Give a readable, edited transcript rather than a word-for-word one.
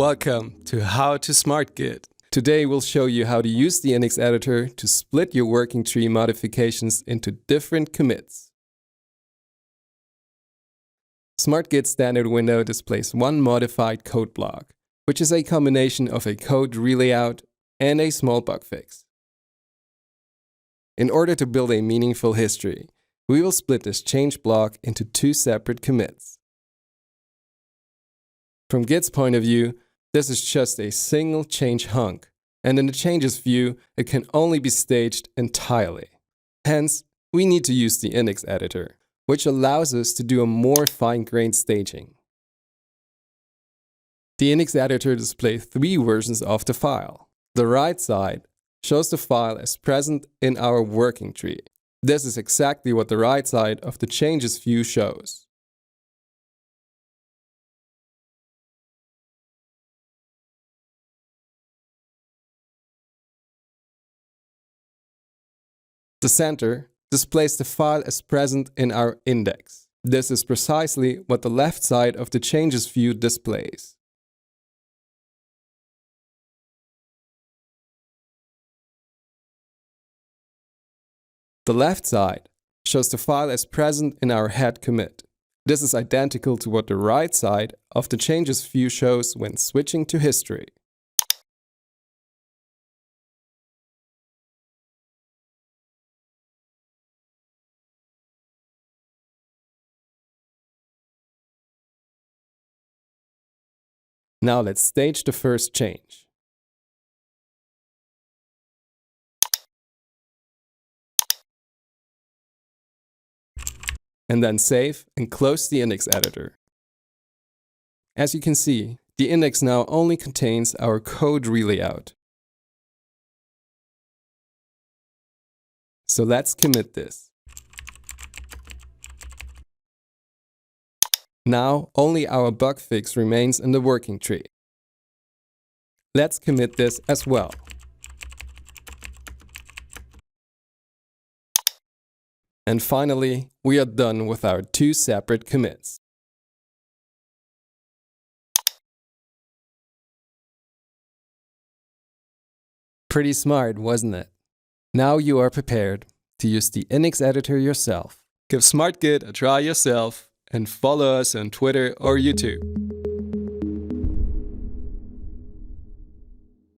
Welcome to How to Smart Git. Today we'll show you how to use the Index editor to split your working tree modifications into different commits. Smart Git standard window displays one modified code block, which is a combination of a code relayout and a small bug fix. In order to build a meaningful history, we will split this change block into two separate commits. From Git's point of view, this is just a single change hunk, and in the changes view, it can only be staged entirely. Hence, we need to use the Index editor, which allows us to do a more fine-grained staging. The Index editor displays three versions of the file. The right side shows the file as present in our working tree. This is exactly what the right side of the changes view shows. The center displays the file as present in our index. This is precisely what the left side of the changes view displays. The left side shows the file as present in our head commit. This is identical to what the right side of the changes view shows when switching to history. Now let's stage the first change. And then save and close the Index editor. As you can see, the index now only contains our code relayout. So let's commit this. Now only our bug fix remains in the working tree. Let's commit this as well. And finally, we are done with our two separate commits. Pretty smart, wasn't it? Now you are prepared to use the Index editor yourself. Give Smart Git a try yourself and follow us on Twitter or YouTube.